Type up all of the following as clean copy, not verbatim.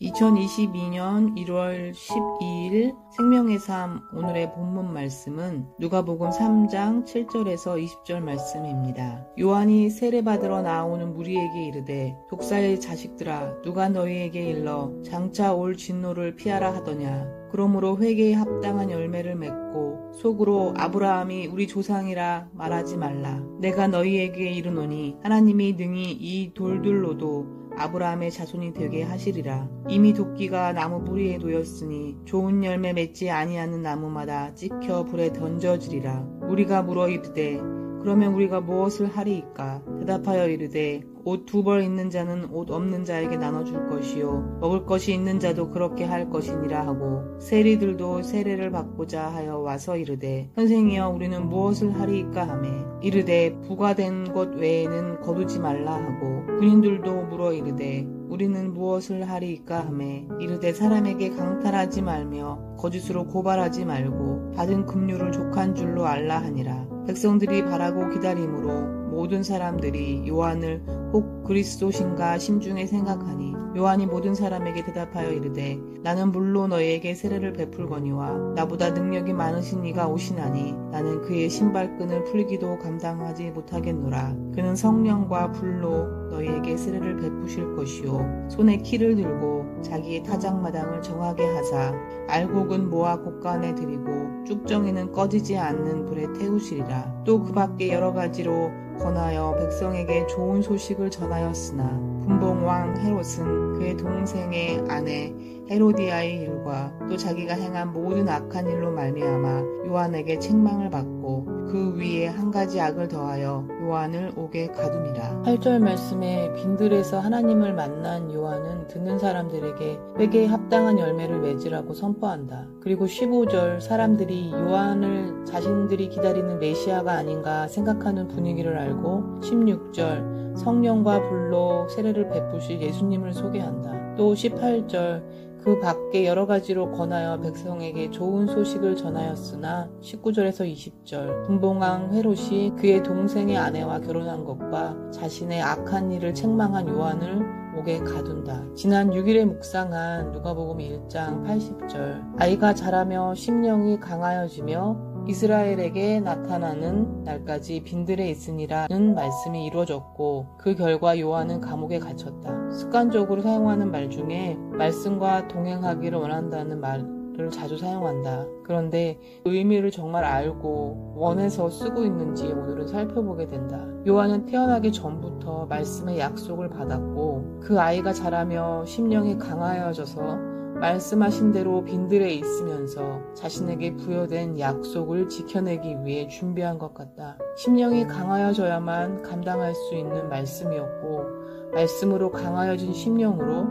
2022년 1월 12일 생명의 삶 오늘의 본문 말씀은 누가복음 3장 7절에서 20절 말씀입니다. 요한이 세례받으러 나오는 무리에게 이르되 독사의 자식들아 누가 너희에게 일러 장차 올 진노를 피하라 하더냐. 그러므로 회개에 합당한 열매를 맺고 속으로 아브라함이 우리 조상이라 말하지 말라. 내가 너희에게 이르노니 하나님이 능히 이 돌들로도 아브라함의 자손이 되게 하시리라. 이미 도끼가 나무 뿌리에 놓였으니 좋은 열매 맺지 아니하는 나무마다 찍혀 불에 던져지리라. 우리가 물어 이르되 그러면 우리가 무엇을 하리이까? 대답하여 이르되 옷 2벌 있는 자는 옷 없는 자에게 나눠줄 것이요 먹을 것이 있는 자도 그렇게 할 것이니라 하고 세리들도 세례를 받고자 하여 와서 이르되 선생이여 우리는 무엇을 하리이까 하매 이르되 부과된 것 외에는 거두지 말라 하고 군인들도 물어 이르되 우리는 무엇을 하리이까 하매 이르되 사람에게 강탈하지 말며 거짓으로 고발하지 말고 받은 급료를 족한 줄로 알라 하니라. 백성들이 바라고 기다림으로 모든 사람들이 요한을 혹 그리스도신가 심중에 생각하니 요한이 모든 사람에게 대답하여 이르되 나는 물로 너희에게 세례를 베풀거니와 나보다 능력이 많으신 이가 오시나니 나는 그의 신발끈을 풀기도 감당하지 못하겠노라. 그는 성령과 불로 너희에게 세례를 베푸실 것이요 손에 키를 들고 자기의 타작마당을 정하게 하사 알곡은 모아 곳간에 들이고 쭉정이는 꺼지지 않는 불에 태우시리라. 또 그 밖에 여러 가지로 권하여 백성에게 좋은 소식을 전하였으나 분봉왕 헤롯은 그의 동생의 아내 헤로디아의 일과 또 자기가 행한 모든 악한 일로 말미암아 요한에게 책망을 받고 그 위에 한 가지 악을 더하여 요한을 옥에 가두니라. 8절 말씀에 빈들에서 하나님을 만난 요한은 듣는 사람들에게 회개에 합당한 열매를 맺으라고 선포한다. 그리고 15절 사람들이 요한을 자신들이 기다리는 메시아가 아닌가 생각하는 분위기를 알고 16절 성령과 불로 세례를 베푸실 예수님을 소개한다. 또 18절 그 밖에 여러 가지로 권하여 백성에게 좋은 소식을 전하였으나 19절에서 20절 분봉왕 헤롯이 그의 동생의 아내와 결혼한 것과 자신의 악한 일을 책망한 요한을 옥에 가둔다. 지난 6일에 묵상한 누가복음 1장 80절 아이가 자라며 심령이 강하여지며 이스라엘에게 나타나는 날까지 빈들에 있으니라는 말씀이 이루어졌고 그 결과 요한은 감옥에 갇혔다. 습관적으로 사용하는 말 중에 말씀과 동행하기를 원한다는 말을 자주 사용한다. 그런데 의미를 정말 알고 원해서 쓰고 있는지 오늘은 살펴보게 된다. 요한은 태어나기 전부터 말씀의 약속을 받았고 그 아이가 자라며 심령이 강하여져서 말씀하신 대로 빈들에 있으면서 자신에게 부여된 약속을 지켜내기 위해 준비한 것 같다. 심령이 강하여져야만 감당할 수 있는 말씀이었고 말씀으로 강하여진 심령으로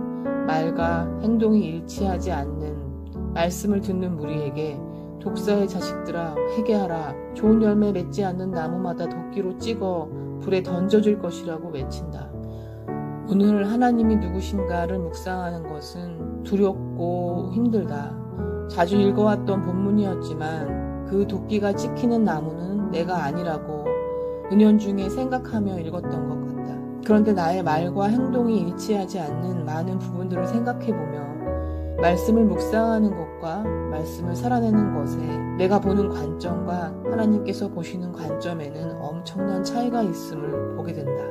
말과 행동이 일치하지 않는 말씀을 듣는 무리에게 독사의 자식들아 회개하라. 좋은 열매 맺지 않는 나무마다 도끼로 찍어 불에 던져질 것이라고 외친다. 오늘 하나님이 누구신가를 묵상하는 것은 두렵고 힘들다. 자주 읽어왔던 본문이었지만 그 도끼가 찍히는 나무는 내가 아니라고 은연중에 생각하며 읽었던 것 같다. 그런데 나의 말과 행동이 일치하지 않는 많은 부분들을 생각해보며 말씀을 묵상하는 것과 말씀을 살아내는 것에 내가 보는 관점과 하나님께서 보시는 관점에는 엄청난 차이가 있음을 보게 된다.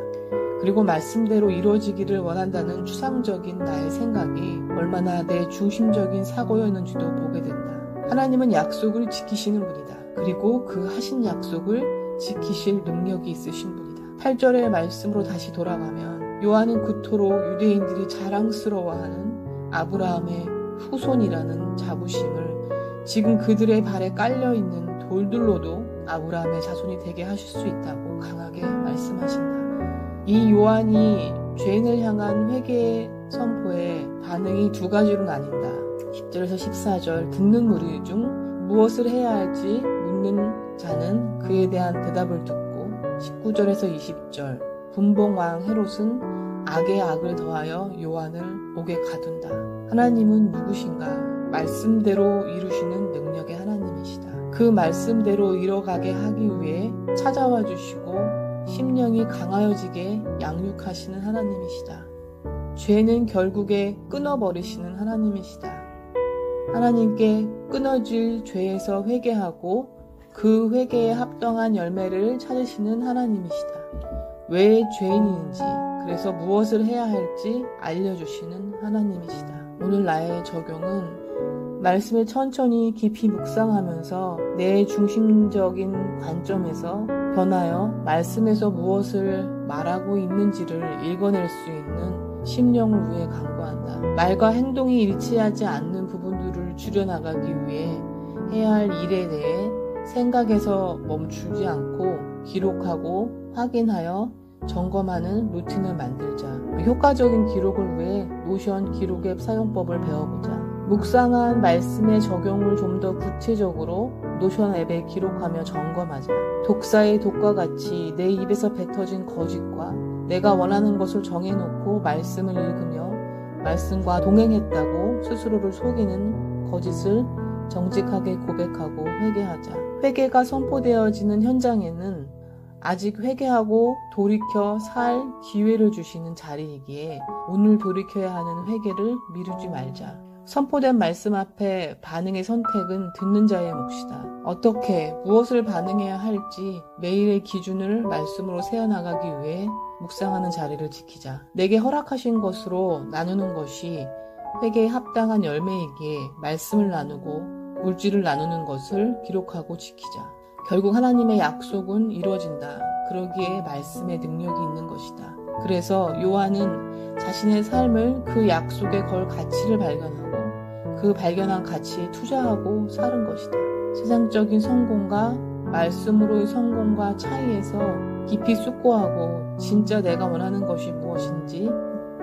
그리고 말씀대로 이루어지기를 원한다는 추상적인 나의 생각이 얼마나 내 중심적인 사고였는지도 보게 된다. 하나님은 약속을 지키시는 분이다. 그리고 그 하신 약속을 지키실 능력이 있으신 분이다. 8절의 말씀으로 다시 돌아가면 요한은 그토록 유대인들이 자랑스러워하는 아브라함의 후손이라는 자부심을 지금 그들의 발에 깔려있는 돌들로도 아브라함의 자손이 되게 하실 수 있다고 강하게 말씀하신다. 이 요한이 죄인을 향한 회개의 선포의 반응이 두 가지로 나뉜다. 10절에서 14절 듣는 무리 중 무엇을 해야 할지 묻는 자는 그에 대한 대답을 듣고 19절에서 20절 분봉왕 헤롯은 악에 악을 더하여 요한을 옥에 가둔다. 하나님은 누구신가? 말씀대로 이루시는 능력의 하나님이시다. 그 말씀대로 이뤄가게 하기 위해 찾아와 주시고 심령이 강하여지게 양육하시는 하나님이시다. 죄는 결국에 끊어버리시는 하나님이시다. 하나님께 끊어질 죄에서 회개하고 그 회개에 합당한 열매를 찾으시는 하나님이시다. 왜 죄인인지, 그래서 무엇을 해야 할지 알려주시는 하나님이시다. 오늘 나의 적용은 말씀을 천천히 깊이 묵상하면서 내 중심적인 관점에서 변하여 말씀에서 무엇을 말하고 있는지를 읽어낼 수 있는 심령을 위해 간구한다. 말과 행동이 일치하지 않는 부분들을 줄여나가기 위해 해야 할 일에 대해 생각에서 멈추지 않고 기록하고 확인하여 점검하는 루틴을 만들자. 효과적인 기록을 위해 노션 기록 앱 사용법을 배워보자. 묵상한 말씀의 적용을 좀 더 구체적으로 노션 앱에 기록하며 점검하자. 독사의 독과 같이 내 입에서 뱉어진 거짓과 내가 원하는 것을 정해놓고 말씀을 읽으며 말씀과 동행했다고 스스로를 속이는 거짓을 정직하게 고백하고 회개하자. 회개가 선포되어지는 현장에는 아직 회개하고 돌이켜 살 기회를 주시는 자리이기에 오늘 돌이켜야 하는 회개를 미루지 말자. 선포된 말씀 앞에 반응의 선택은 듣는 자의 몫이다. 어떻게 무엇을 반응해야 할지 매일의 기준을 말씀으로 세워나가기 위해 묵상하는 자리를 지키자. 내게 허락하신 것으로 나누는 것이 회개에 합당한 열매이기에 말씀을 나누고 물질을 나누는 것을 기록하고 지키자. 결국 하나님의 약속은 이루어진다. 그러기에 말씀의 능력이 있는 것이다. 그래서 요한은 자신의 삶을 그 약속에 걸 가치를 발견하고 그 발견한 가치에 투자하고 사는 것이다. 세상적인 성공과 말씀으로의 성공과 차이에서 깊이 숙고하고 진짜 내가 원하는 것이 무엇인지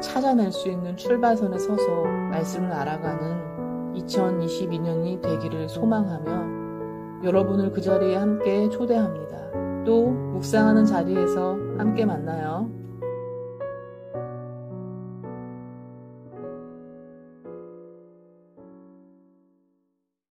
찾아낼 수 있는 출발선에 서서 말씀을 알아가는 2022년이 되기를 소망하며 여러분을 그 자리에 함께 초대합니다. 또 묵상하는 자리에서 함께 만나요.